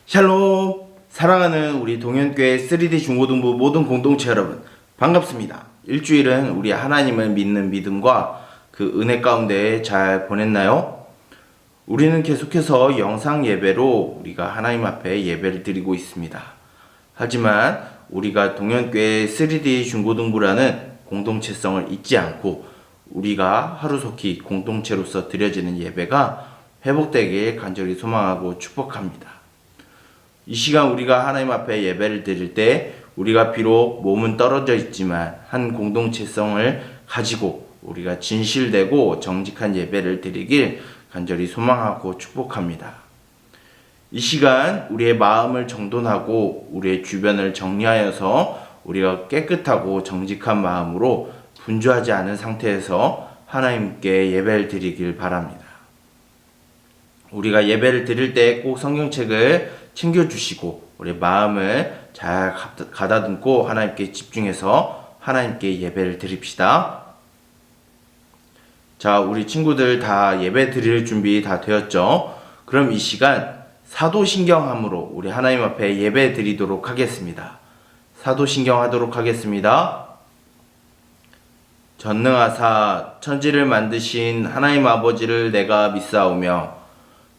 샬롬! 사랑하는 우리 동현교회 3D 중고등부 모든 공동체 여러분, 반갑습니다. 일주일은 우리 하나님을 믿는 믿음과 그 은혜 가운데 잘 보냈나요? 우리는 계속해서 영상 예배로 우리가 하나님 앞에 예배를 드리고 있습니다. 하지만 우리가 동현교회 3D 중고등부라는 공동체성을 잊지 않고 우리가 하루속히 공동체로서 드려지는 예배가 회복되길 간절히 소망하고 축복합니다. 이 시간 우리가 하나님 앞에 예배를 드릴 때 우리가 비록 몸은 떨어져 있지만 한 공동체성을 가지고 우리가 진실되고 정직한 예배를 드리길 간절히 소망하고 축복합니다. 이 시간 우리의 마음을 정돈하고 우리의 주변을 정리하여서 우리가 깨끗하고 정직한 마음으로 분주하지 않은 상태에서 하나님께 예배를 드리길 바랍니다. 우리가 예배를 드릴 때 꼭 성경책을 챙겨주시고 우리 마음을 잘 가다듬고 하나님께 집중해서 하나님께 예배를 드립시다. 자, 우리 친구들 다 예배 드릴 준비 다 되었죠? 그럼 이 시간 사도신경함으로 우리 하나님 앞에 예배 드리도록 하겠습니다. 사도신경 하도록 하겠습니다. 전능하사 천지를 만드신 하나님 아버지를 내가 믿사오며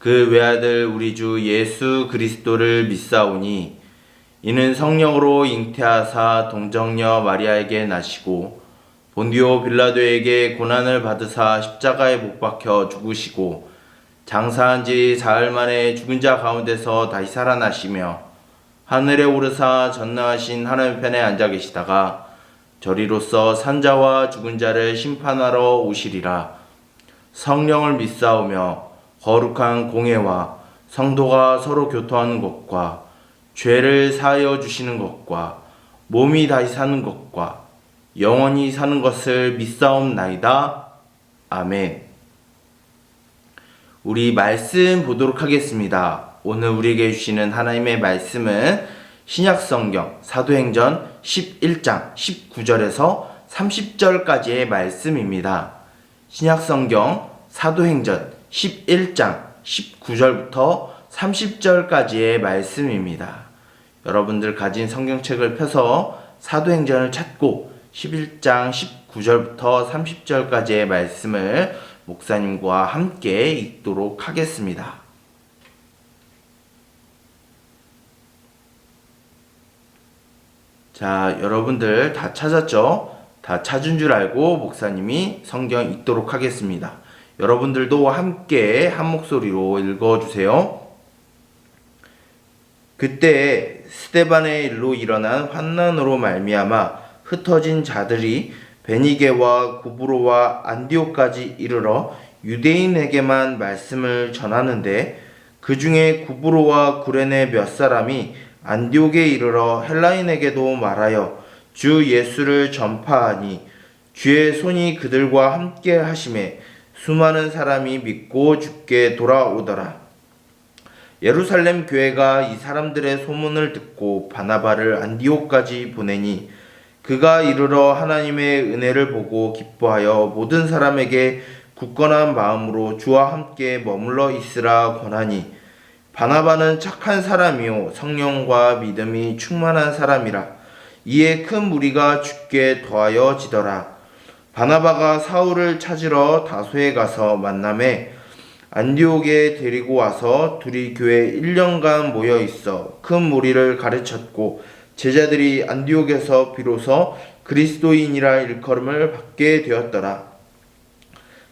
그 외아들 우리 주 예수 그리스도를 믿사오니 이는 성령으로 잉태하사 동정녀 마리아에게 나시고 본디오 빌라도에게 고난을 받으사 십자가에 못 박혀 죽으시고 장사한 지 사흘 만에 죽은 자 가운데서 다시 살아나시며 하늘에 오르사 전능하신 하나님 편에 앉아 계시다가 저리로서 산자와 죽은 자를 심판하러 오시리라. 성령을 믿사오며 거룩한 공예와 성도가 서로 교통하는 것과 죄를 사하여 주시는 것과 몸이 다시 사는 것과 영원히 사는 것을 믿사옵나이다. 아멘. 우리 말씀 보도록 하겠습니다. 오늘 우리에게 주시는 하나님의 말씀은 신약성경 사도행전 11장 19절에서 30절까지의 말씀입니다. 신약성경 사도행전 11장 19절부터 30절까지의 말씀입니다. 여러분들 가진 성경책을 펴서 사도행전을 찾고 11장 19절부터 30절까지의 말씀을 목사님과 함께 읽도록 하겠습니다. 자, 여러분들 다 찾았죠? 다 찾은 줄 알고 목사님이 성경 읽도록 하겠습니다. 여러분들도 함께 한 목소리로 읽어주세요. 그때 스데반의 일로 일어난 환난으로 말미암아 흩어진 자들이 베니게와 구브로와 안디옥까지 이르러 유대인에게만 말씀을 전하는데 그 중에 구브로와 구레네 몇 사람이 안디옥에 이르러 헬라인에게도 말하여 주 예수를 전파하니 주의 손이 그들과 함께 하심에 수많은 사람이 믿고 주께 돌아오더라. 예루살렘 교회가 이 사람들의 소문을 듣고 바나바를 안디옥까지 보내니 그가 이르러 하나님의 은혜를 보고 기뻐하여 모든 사람에게 굳건한 마음으로 주와 함께 머물러 있으라 권하니 바나바는 착한 사람이요 성령과 믿음이 충만한 사람이라. 이에 큰 무리가 주께 더하여 지더라. 바나바가 사울을 찾으러 다소에 가서 만남에 안디옥에 데리고 와서 둘이 교회에 1년간 모여 있어 큰 무리를 가르쳤고 제자들이 안디옥에서 비로소 그리스도인이라 일컬음을 받게 되었더라.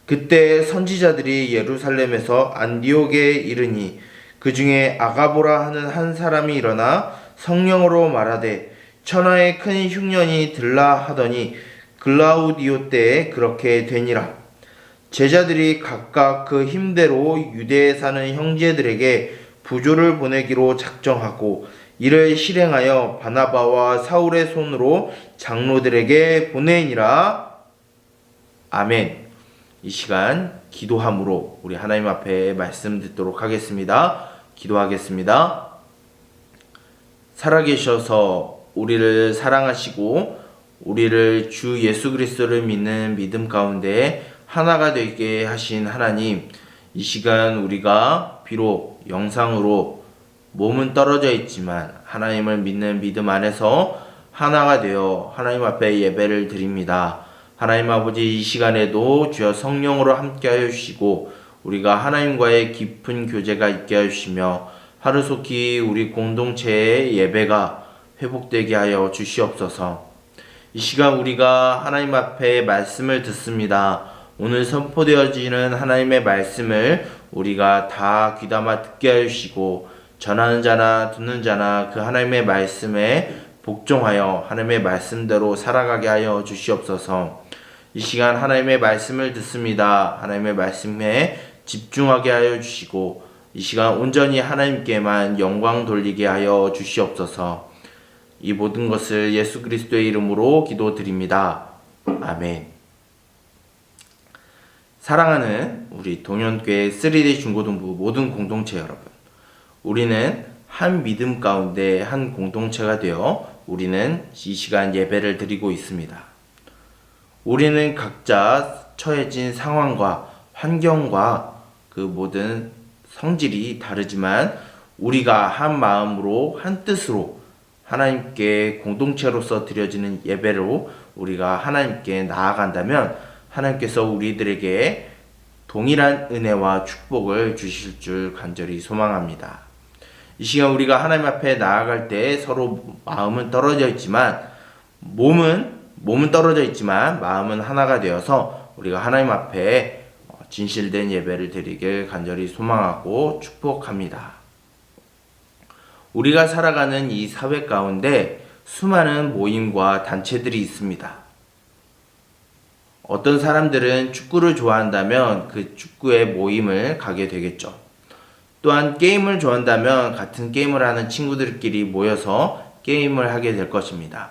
그때 선지자들이 예루살렘에서 안디옥에 이르니 그 중에 아가보라 하는 한 사람이 일어나 성령으로 말하되 천하에 큰 흉년이 들라 하더니 글라우디오 때에 그렇게 되니라. 제자들이 각각 그 힘대로 유대에 사는 형제들에게 부조를 보내기로 작정하고 이를 실행하여 바나바와 사울의 손으로 장로들에게 보내니라. 아멘. 이 시간 기도함으로 우리 하나님 앞에 말씀 듣도록 하겠습니다. 기도하겠습니다. 살아계셔서 우리를 사랑하시고 우리를 주 예수 그리스도를 믿는 믿음 가운데 하나가 되게 하신 하나님, 이 시간 우리가 비록 영상으로 몸은 떨어져 있지만 하나님을 믿는 믿음 안에서 하나가 되어 하나님 앞에 예배를 드립니다. 하나님 아버지, 이 시간에도 주여 성령으로 함께하여 주시고 우리가 하나님과의 깊은 교제가 있게 하여 주시며 하루속히 우리 공동체의 예배가 회복되게 하여 주시옵소서. 이 시간 우리가 하나님 앞에 말씀을 듣습니다. 오늘 선포되어지는 하나님의 말씀을 우리가 다 귀담아 듣게 하여 주시고 전하는 자나 듣는 자나 그 하나님의 말씀에 복종하여 하나님의 말씀대로 살아가게 하여 주시옵소서. 이 시간 하나님의 말씀을 듣습니다. 하나님의 말씀에 집중하게 하여 주시고 이 시간 온전히 하나님께만 영광 돌리게 하여 주시옵소서. 이 모든 것을 예수 그리스도의 이름으로 기도드립니다. 아멘. 사랑하는 우리 동현교회 3D 중고등부 모든 공동체 여러분, 우리는 한 믿음 가운데 한 공동체가 되어 우리는 이 시간 예배를 드리고 있습니다. 우리는 각자 처해진 상황과 환경과 그 모든 성질이 다르지만 우리가 한 마음으로 한 뜻으로 하나님께 공동체로서 드려지는 예배로 우리가 하나님께 나아간다면 하나님께서 우리들에게 동일한 은혜와 축복을 주실 줄 간절히 소망합니다. 이 시간 우리가 하나님 앞에 나아갈 때 서로 마음은 떨어져 있지만 몸은 떨어져 있지만 마음은 하나가 되어서 우리가 하나님 앞에 진실된 예배를 드리길 간절히 소망하고 축복합니다. 우리가 살아가는 이 사회 가운데 수많은 모임과 단체들이 있습니다. 어떤 사람들은 축구를 좋아한다면 그 축구의 모임을 가게 되겠죠. 또한 게임을 좋아한다면 같은 게임을 하는 친구들끼리 모여서 게임을 하게 될 것입니다.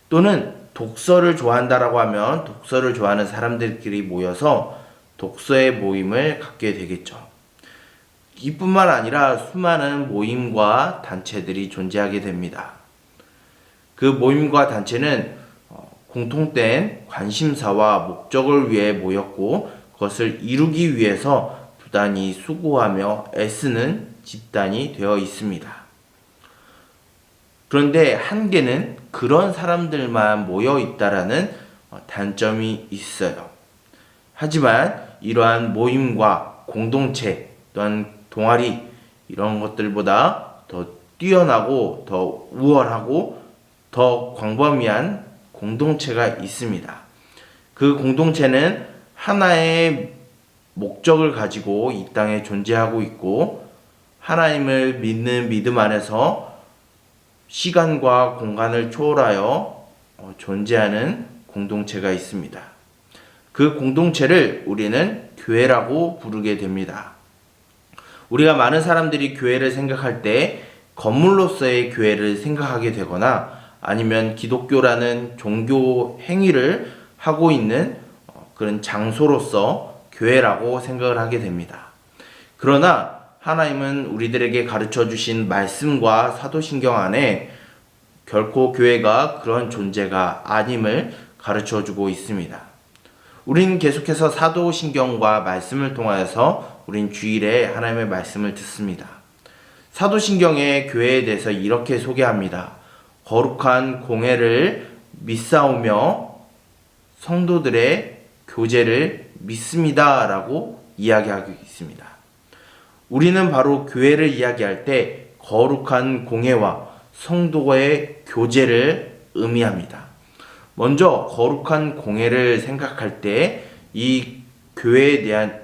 또는 독서를 좋아한다라고 하면 독서를 좋아하는 사람들끼리 모여서 독서의 모임을 갖게 되겠죠. 이뿐만 아니라 수많은 모임과 단체들이 존재하게 됩니다. 그 모임과 단체는 공통된 관심사와 목적을 위해 모였고 그것을 이루기 위해서 부단히 수고하며 애쓰는 집단이 되어 있습니다. 그런데 한계는 그런 사람들만 모여 있다라는 단점이 있어요. 하지만 이러한 모임과 공동체 또한 동아리 이런 것들보다 더 뛰어나고 더 우월하고 더 광범위한 공동체가 있습니다. 그 공동체는 하나의 목적을 가지고 이 땅에 존재하고 있고 하나님을 믿는 믿음 안에서 시간과 공간을 초월하여 존재하는 공동체가 있습니다. 그 공동체를 우리는 교회라고 부르게 됩니다. 우리가 많은 사람들이 교회를 생각할 때 건물로서의 교회를 생각하게 되거나 아니면 기독교라는 종교 행위를 하고 있는 그런 장소로서 교회라고 생각을 하게 됩니다. 그러나 하나님은 우리들에게 가르쳐 주신 말씀과 사도신경 안에 결코 교회가 그런 존재가 아님을 가르쳐 주고 있습니다. 우리는 계속해서 사도신경과 말씀을 통하여서 우린 주일에 하나님의 말씀을 듣습니다. 사도신경의 교회에 대해서 이렇게 소개합니다. 거룩한 공회를 믿사오며 성도들의 교제를 믿습니다 라고 이야기하고 있습니다. 우리는 바로 교회를 이야기할 때 거룩한 공회와 성도의 교제를 의미합니다. 먼저 거룩한 공회를 생각할 때 이 교회에 대한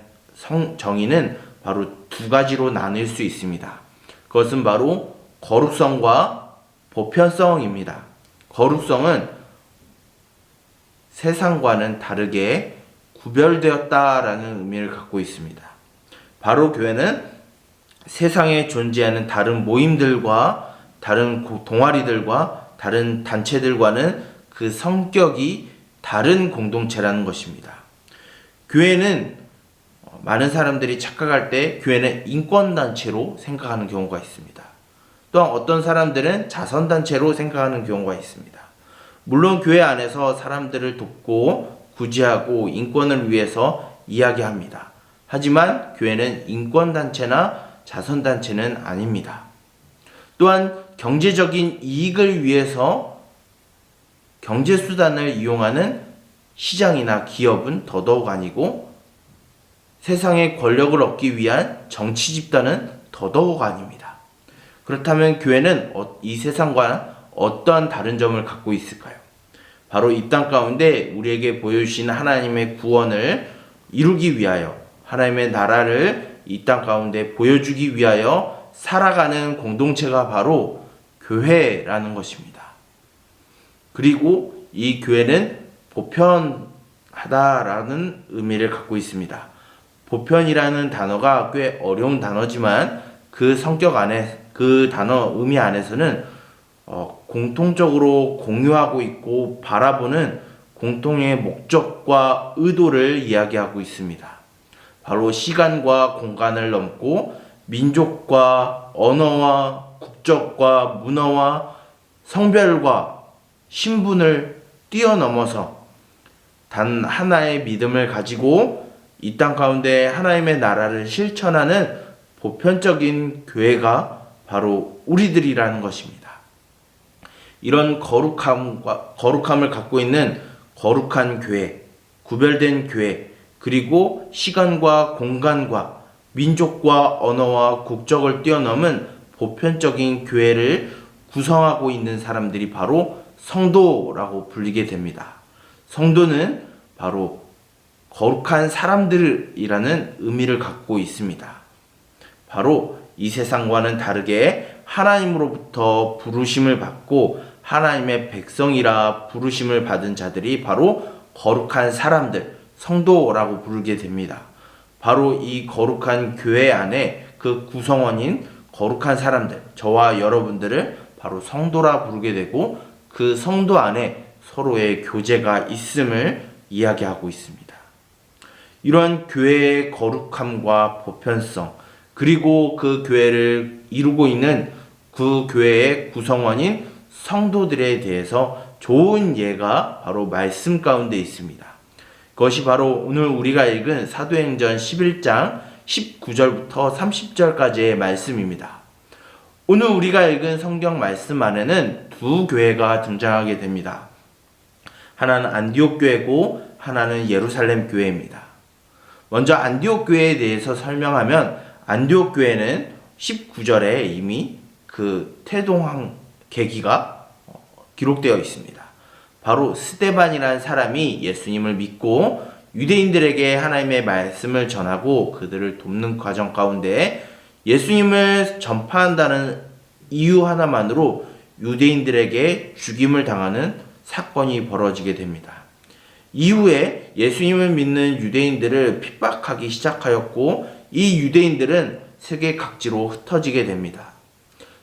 정의는 바로 두 가지로 나눌 수 있습니다. 그것은 바로 거룩성과 보편성입니다. 거룩성은 세상과는 다르게 구별되었다라는 의미를 갖고 있습니다. 바로 교회는 세상에 존재하는 다른 모임들과 다른 동아리들과 다른 단체들과는 그 성격이 다른 공동체라는 것입니다. 교회는 많은 사람들이 착각할 때 교회는 인권단체로 생각하는 경우가 있습니다. 또한 어떤 사람들은 자선단체로 생각하는 경우가 있습니다. 물론 교회 안에서 사람들을 돕고 구제하고 인권을 위해서 이야기합니다. 하지만 교회는 인권단체나 자선단체는 아닙니다. 또한 경제적인 이익을 위해서 경제수단을 이용하는 시장이나 기업은 더더욱 아니고 세상의 권력을 얻기 위한 정치 집단은 더더욱 아닙니다. 그렇다면 교회는 이 세상과 어떠한 다른 점을 갖고 있을까요? 바로 이 땅 가운데 우리에게 보여주신 하나님의 구원을 이루기 위하여 하나님의 나라를 이 땅 가운데 보여주기 위하여 살아가는 공동체가 바로 교회라는 것입니다. 그리고 이 교회는 보편하다라는 의미를 갖고 있습니다. 보편이라는 단어가 꽤 어려운 단어지만 그 성격 안에 그 단어 의미 안에서는 공통적으로 공유하고 있고 바라보는 공통의 목적과 의도를 이야기하고 있습니다. 바로 시간과 공간을 넘고 민족과 언어와 국적과 문화와 성별과 신분을 뛰어넘어서 단 하나의 믿음을 가지고 이 땅 가운데 하나님의 나라를 실천하는 보편적인 교회가 바로 우리들이라는 것입니다. 이런 거룩함을 갖고 있는 거룩한 교회, 구별된 교회, 그리고 시간과 공간과 민족과 언어와 국적을 뛰어넘은 보편적인 교회를 구성하고 있는 사람들이 바로 성도라고 불리게 됩니다. 성도는 바로 거룩한 사람들이라는 의미를 갖고 있습니다. 바로 이 세상과는 다르게 하나님으로부터 부르심을 받고 하나님의 백성이라 부르심을 받은 자들이 바로 거룩한 사람들, 성도라고 부르게 됩니다. 바로 이 거룩한 교회 안에 그 구성원인 거룩한 사람들, 저와 여러분들을 바로 성도라 부르게 되고 그 성도 안에 서로의 교제가 있음을 이야기하고 있습니다. 이러한 교회의 거룩함과 보편성, 그리고 그 교회를 이루고 있는 그 교회의 구성원인 성도들에 대해서 좋은 예가 바로 말씀 가운데 있습니다. 그것이 바로 오늘 우리가 읽은 사도행전 11장 19절부터 30절까지의 말씀입니다. 오늘 우리가 읽은 성경 말씀 안에는 두 교회가 등장하게 됩니다. 하나는 안디옥 교회고 하나는 예루살렘 교회입니다. 먼저 안디옥 교회에 대해서 설명하면 안디옥 교회는 19절에 이미 그 태동한 계기가 기록되어 있습니다. 바로 스데반이라는 사람이 예수님을 믿고 유대인들에게 하나님의 말씀을 전하고 그들을 돕는 과정 가운데 예수님을 전파한다는 이유 하나만으로 유대인들에게 죽임을 당하는 사건이 벌어지게 됩니다. 이후에 예수님을 믿는 유대인들을 핍박하기 시작하였고 이 유대인들은 세계 각지로 흩어지게 됩니다.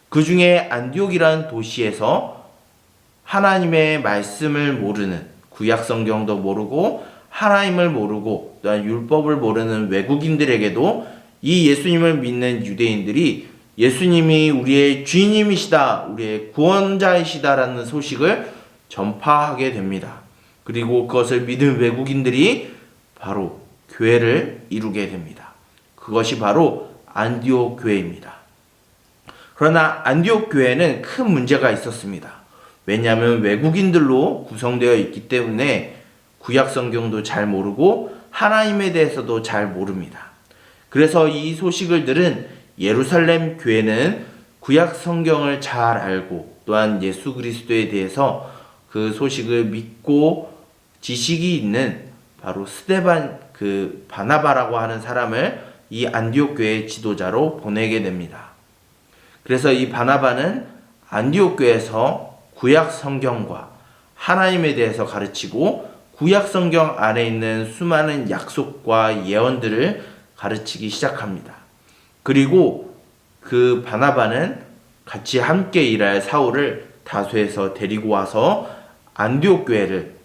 그 중에 안디옥이라는 도시에서 하나님의 말씀을 모르는, 구약 성경도 모르고 하나님을 모르고 또한 율법을 모르는 외국인들에게도 이 예수님을 믿는 유대인들이 예수님이 우리의 주인님이시다, 우리의 구원자이시다라는 소식을 전파하게 됩니다. 그리고 그것을 믿은 외국인들이 바로 교회를 이루게 됩니다. 그것이 바로 안디옥 교회입니다. 그러나 안디옥 교회는 큰 문제가 있었습니다. 왜냐하면 외국인들로 구성되어 있기 때문에 구약 성경도 잘 모르고 하나님에 대해서도 잘 모릅니다. 그래서 이 소식을 들은 예루살렘 교회는 구약 성경을 잘 알고 또한 예수 그리스도에 대해서 그 소식을 믿고 지식이 있는 바로 스데반 그 바나바라고 하는 사람을 이 안디옥 교회의 지도자로 보내게 됩니다. 그래서 이 바나바는 안디옥 교회에서 구약 성경과 하나님에 대해서 가르치고 구약 성경 안에 있는 수많은 약속과 예언들을 가르치기 시작합니다. 그리고 그 바나바는 같이 함께 일할 사울을 다소에서 데리고 와서 안디옥 교회를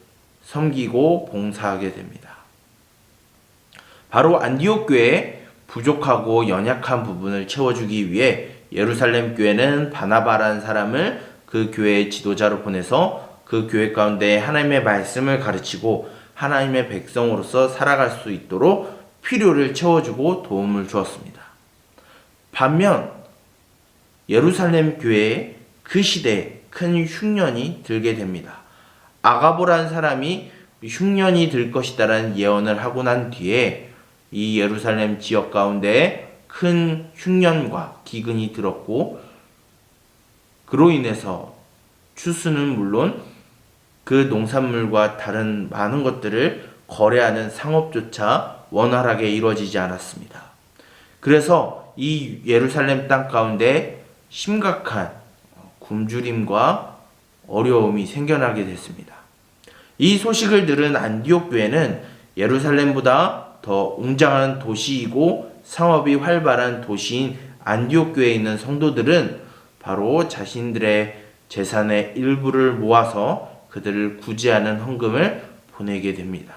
섬기고 봉사하게 됩니다. 바로 안디옥 교회의 부족하고 연약한 부분을 채워주기 위해 예루살렘 교회는 바나바라는 사람을 그 교회의 지도자로 보내서 그 교회 가운데 하나님의 말씀을 가르치고 하나님의 백성으로서 살아갈 수 있도록 필요를 채워주고 도움을 주었습니다. 반면 예루살렘 교회에 그 시대에 큰 흉년이 들게 됩니다. 아가보라는 사람이 흉년이 들 것이다라는 예언을 하고 난 뒤에 이 예루살렘 지역 가운데 큰 흉년과 기근이 들었고, 그로 인해서 추수는 물론 그 농산물과 다른 많은 것들을 거래하는 상업조차 원활하게 이루어지지 않았습니다. 그래서 이 예루살렘 땅 가운데 심각한 굶주림과 어려움이 생겨나게 됐습니다. 이 소식을 들은 안디옥 교회는 예루살렘보다 더 웅장한 도시이고 상업이 활발한 도시인 안디옥 교회에 있는 성도들은 바로 자신들의 재산의 일부를 모아서 그들을 구제하는 헌금을 보내게 됩니다.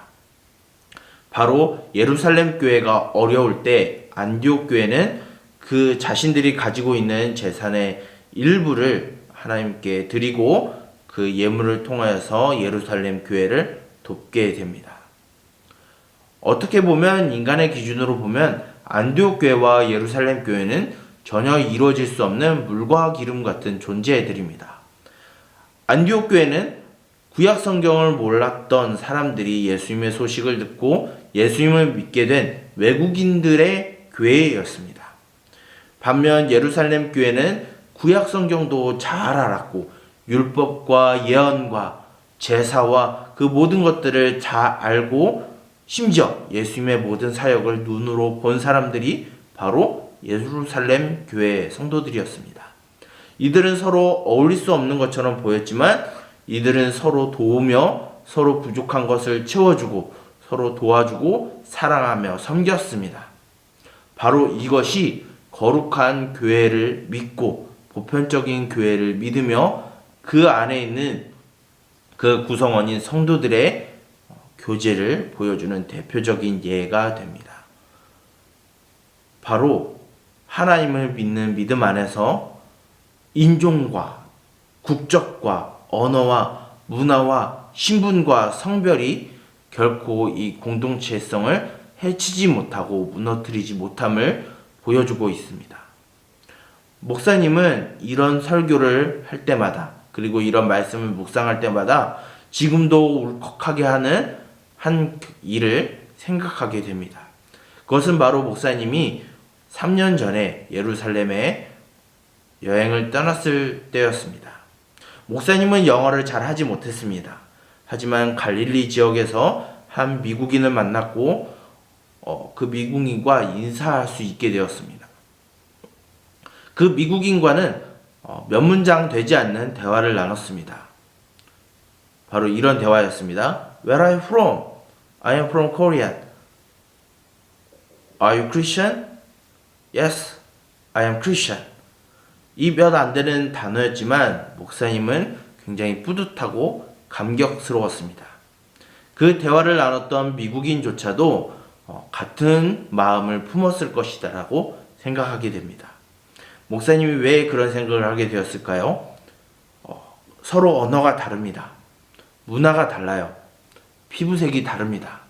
바로 예루살렘 교회가 어려울 때 안디옥 교회는 그 자신들이 가지고 있는 재산의 일부를 하나님께 드리고 그 예물을 통하여서 예루살렘 교회를 돕게 됩니다. 어떻게 보면 인간의 기준으로 보면 안디옥 교회와 예루살렘 교회는 전혀 이루어질 수 없는 물과 기름 같은 존재들입니다. 안디옥 교회는 구약 성경을 몰랐던 사람들이 예수님의 소식을 듣고 예수님을 믿게 된 외국인들의 교회였습니다. 반면 예루살렘 교회는 구약 성경도 잘 알았고 율법과 예언과 제사와 그 모든 것들을 잘 알고 심지어 예수님의 모든 사역을 눈으로 본 사람들이 바로 예루살렘 교회 성도들이었습니다. 이들은 서로 어울릴 수 없는 것처럼 보였지만 이들은 서로 도우며 서로 부족한 것을 채워주고 서로 도와주고 사랑하며 섬겼습니다. 바로 이것이 거룩한 교회를 믿고 보편적인 교회를 믿으며 그 안에 있는 그 구성원인 성도들의 교제를 보여주는 대표적인 예가 됩니다. 바로 하나님을 믿는 믿음 안에서 인종과 국적과 언어와 문화와 신분과 성별이 결코 이 공동체성을 해치지 못하고 무너뜨리지 못함을 보여주고 있습니다. 목사님은 이런 설교를 할 때마다 그리고 이런 말씀을 묵상할 때마다 지금도 울컥하게 하는 한 일을 생각하게 됩니다. 그것은 바로 목사님이 3년 전에 예루살렘에 여행을 떠났을 때였습니다. 목사님은 영어를 잘 하지 못했습니다. 하지만 갈릴리 지역에서 한 미국인을 만났고 그 미국인과 인사할 수 있게 되었습니다. 그 미국인과는 몇 문장 되지 않는 대화를 나눴습니다. 바로 이런 대화였습니다. Where are you from? I am from Korea. Are you Christian? Yes, I am Christian. 이 몇 안 되는 단어였지만 목사님은 굉장히 뿌듯하고 감격스러웠습니다. 그 대화를 나눴던 미국인조차도 같은 마음을 품었을 것이다라고 생각하게 됩니다. 목사님이 왜 그런 생각을 하게 되었을까요? 서로 언어가 다릅니다. 문화가 달라요. 피부색이 다릅니다.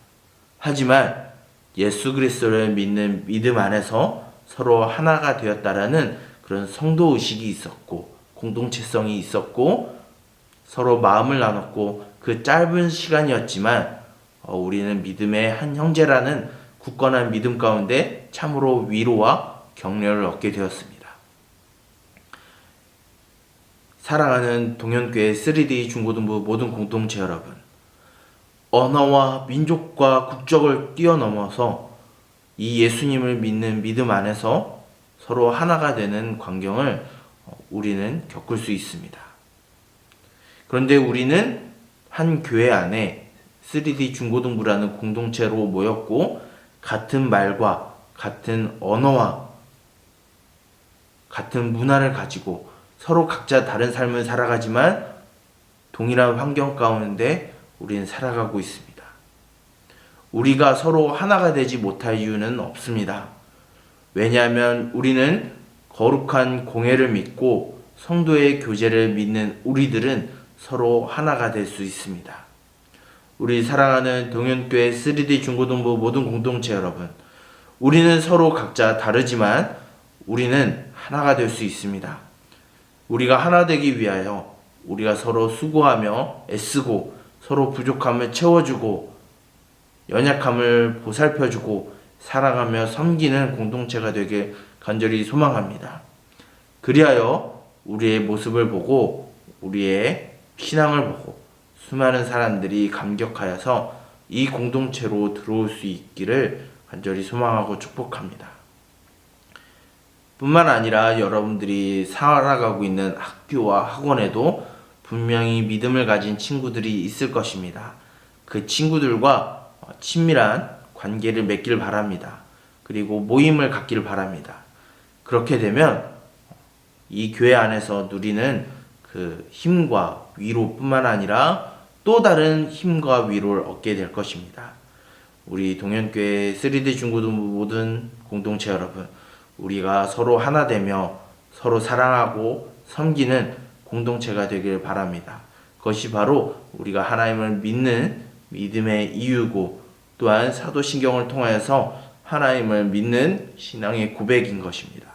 하지만 예수 그리스도를 믿는 믿음 안에서 서로 하나가 되었다라는 그런 성도의식이 있었고 공동체성이 있었고 서로 마음을 나눴고 그 짧은 시간이었지만 우리는 믿음의 한 형제라는 굳건한 믿음 가운데 참으로 위로와 격려를 얻게 되었습니다. 사랑하는 동현교회 3D 중고등부 모든 공동체 여러분, 언어와 민족과 국적을 뛰어넘어서 이 예수님을 믿는 믿음 안에서 서로 하나가 되는 광경을 우리는 겪을 수 있습니다. 그런데 우리는 한 교회 안에 3D 중고등부라는 공동체로 모였고 같은 말과 같은 언어와 같은 문화를 가지고 서로 각자 다른 삶을 살아가지만 동일한 환경 가운데 우리는 살아가고 있습니다. 우리가 서로 하나가 되지 못할 이유는 없습니다. 왜냐하면 우리는 거룩한 공예를 믿고 성도의 교제를 믿는 우리들은 서로 하나가 될 수 있습니다. 우리 사랑하는 동현교회 3D 중고등부 모든 공동체 여러분, 우리는 서로 각자 다르지만 우리는 하나가 될 수 있습니다. 우리가 하나 되기 위하여 우리가 서로 수고하며 애쓰고 서로 부족함을 채워주고 연약함을 보살펴주고 사랑하며 섬기는 공동체가 되길 간절히 소망합니다. 그리하여 우리의 모습을 보고 우리의 신앙을 보고 수많은 사람들이 감격하여서 이 공동체로 들어올 수 있기를 간절히 소망하고 축복합니다. 뿐만 아니라 여러분들이 살아가고 있는 학교와 학원에도 분명히 믿음을 가진 친구들이 있을 것입니다. 그 친구들과 친밀한 관계를 맺길 바랍니다. 그리고 모임을 갖길 바랍니다. 그렇게 되면 이 교회 안에서 누리는 그 힘과 위로뿐만 아니라 또 다른 힘과 위로를 얻게 될 것입니다. 우리 동현교회 3D 중고등부 모든 공동체 여러분, 우리가 서로 하나 되며 서로 사랑하고 섬기는 공동체가 되길 바랍니다. 그것이 바로 우리가 하나님을 믿는 믿음의 이유고 또한 사도신경을 통하여서 하나님을 믿는 신앙의 고백인 것입니다.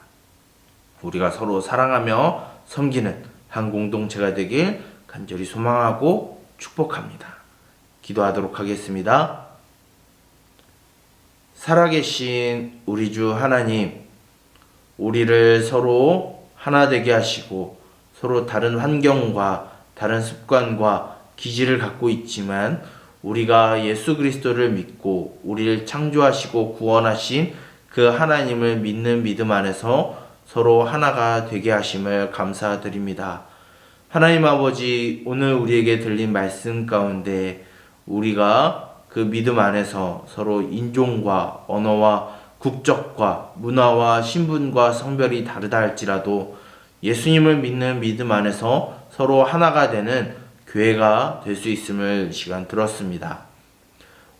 우리가 서로 사랑하며 섬기는 한 공동체가 되길 간절히 소망하고 축복합니다. 기도하도록 하겠습니다. 살아계신 우리 주 하나님, 우리를 서로 하나 되게 하시고 서로 다른 환경과 다른 습관과 기질을 갖고 있지만 우리가 예수 그리스도를 믿고 우리를 창조하시고 구원하신 그 하나님을 믿는 믿음 안에서 서로 하나가 되게 하심을 감사드립니다. 하나님 아버지, 오늘 우리에게 들린 말씀 가운데 우리가 그 믿음 안에서 서로 인종과 언어와 국적과 문화와 신분과 성별이 다르다 할지라도 예수님을 믿는 믿음 안에서 서로 하나가 되는 교회가 될 수 있음을 시간 들었습니다.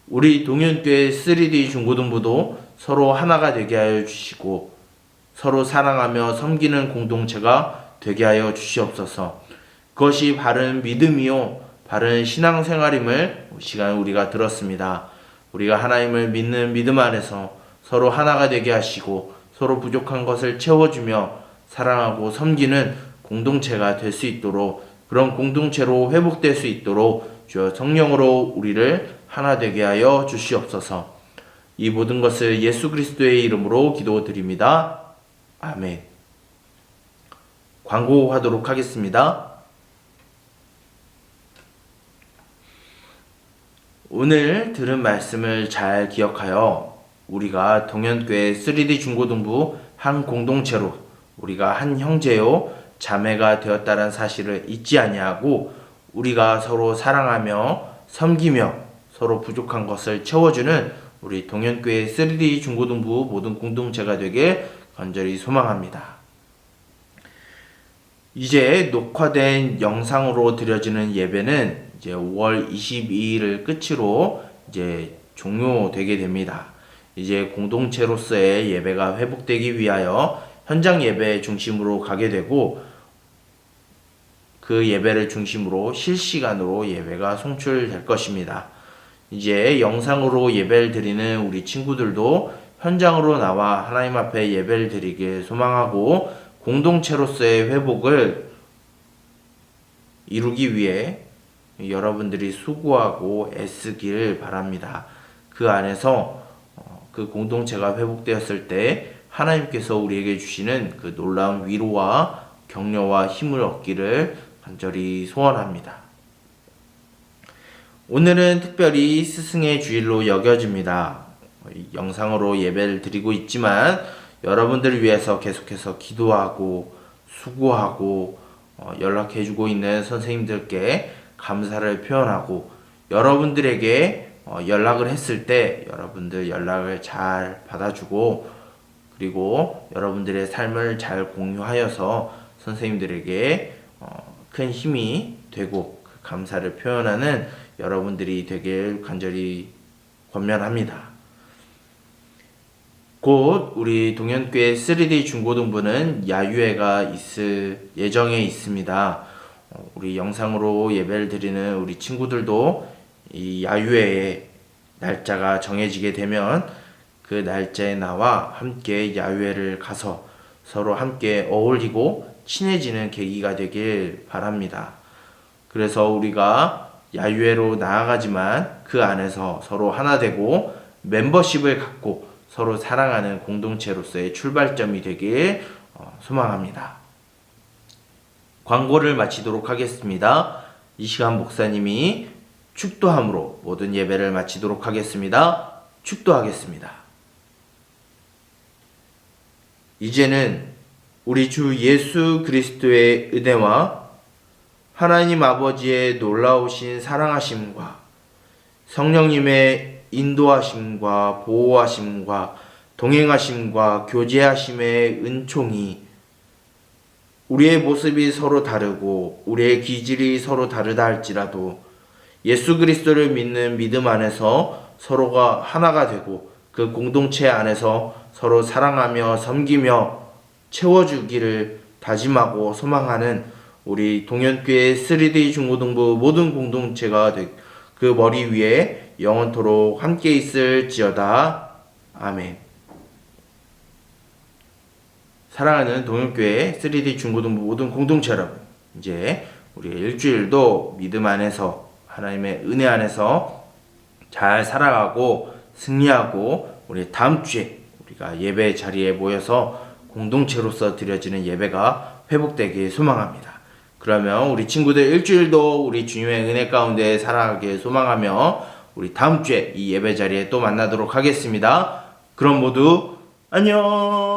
우리 동현교회 3D 중고등부도 서로 하나가 되게 하여 주시고 서로 사랑하며 섬기는 공동체가 되게 하여 주시옵소서. 그것이 바른 믿음이요 바른 신앙생활임을 시간 우리가 들었습니다. 우리가 하나님을 믿는 믿음 안에서 서로 하나가 되게 하시고 서로 부족한 것을 채워주며 사랑하고 섬기는 공동체가 될 수 있도록, 그런 공동체로 회복될 수 있도록 주여 성령으로 우리를 하나 되게 하여 주시옵소서. 이 모든 것을 예수 그리스도의 이름으로 기도드립니다. 아멘. 광고하도록 하겠습니다. 오늘 들은 말씀을 잘 기억하여 우리가 동현교회 3D 중고등부 한 공동체로 우리가 한 형제요 자매가 되었다는 사실을 잊지 아니하고 우리가 서로 사랑하며 섬기며 서로 부족한 것을 채워주는 우리 동현교회 3D 중고등부 모든 공동체가 되길 간절히 소망합니다. 이제 녹화된 영상으로 드려지는 예배는 이제 5월 22일을 끝으로 이제 종료되게 됩니다. 이제 공동체로서의 예배가 회복되기 위하여 현장 예배 중심으로 가게 되고 그 예배를 중심으로 실시간으로 예배가 송출될 것입니다. 이제 영상으로 예배를 드리는 우리 친구들도 현장으로 나와 하나님 앞에 예배를 드리길 소망하고 공동체로서의 회복을 이루기 위해 여러분들이 수고하고 애쓰길 바랍니다. 그 안에서 그 공동체가 회복되었을 때 하나님께서 우리에게 주시는 그 놀라운 위로와 격려와 힘을 얻기를 간절히 소원합니다. 오늘은 특별히 스승의 주일로 여겨집니다. 영상으로 예배를 드리고 있지만 여러분들을 위해서 계속해서 기도하고 수고하고 연락해주고 있는 선생님들께 감사를 표현하고 여러분들에게 연락을 했을 때 여러분들 연락을 잘 받아주고 그리고 여러분들의 삶을 잘 공유하여서 선생님들에게 큰 힘이 되고 그 감사를 표현하는 여러분들이 되길 간절히 권면합니다. 곧 우리 동현교회 3D 중고등부는 야유회가 있을 예정에 있습니다. 우리 영상으로 예배를 드리는 우리 친구들도 이 야유회의 날짜가 정해지게 되면 그 날짜에 나와 함께 야유회를 가서 서로 함께 어울리고 친해지는 계기가 되길 바랍니다. 그래서 우리가 야유회로 나아가지만 그 안에서 서로 하나 되고 멤버십을 갖고 서로 사랑하는 공동체로서의 출발점이 되길 소망합니다. 광고를 마치도록 하겠습니다. 이 시간 목사님이 축도함으로 모든 예배를 마치도록 하겠습니다. 축도하겠습니다. 이제는 우리 주 예수 그리스도의 은혜와 하나님 아버지의 놀라우신 사랑하심과 성령님의 인도하심과 보호하심과 동행하심과 교제하심의 은총이 우리의 모습이 서로 다르고 우리의 기질이 서로 다르다 할지라도 예수 그리스도를 믿는 믿음 안에서 서로가 하나가 되고 그 공동체 안에서 서로 사랑하며 섬기며 채워주기를 다짐하고 소망하는 우리 동현교회 3D 중고등부 모든 공동체가 그 머리 위에 영원토록 함께 있을지어다. 아멘. 사랑하는 동현교회 3D 중고등부 모든 공동체 여러분, 이제 우리 일주일도 믿음 안에서 하나님의 은혜 안에서 잘 살아가고 승리하고 우리 다음 주에 우리가 예배 자리에 모여서 공동체로서 드려지는 예배가 회복되길 소망합니다. 그러면 우리 친구들 일주일도 우리 주님의 은혜 가운데 살아가길 소망하며 우리 다음 주에 이 예배 자리에 또 만나도록 하겠습니다. 그럼 모두 안녕.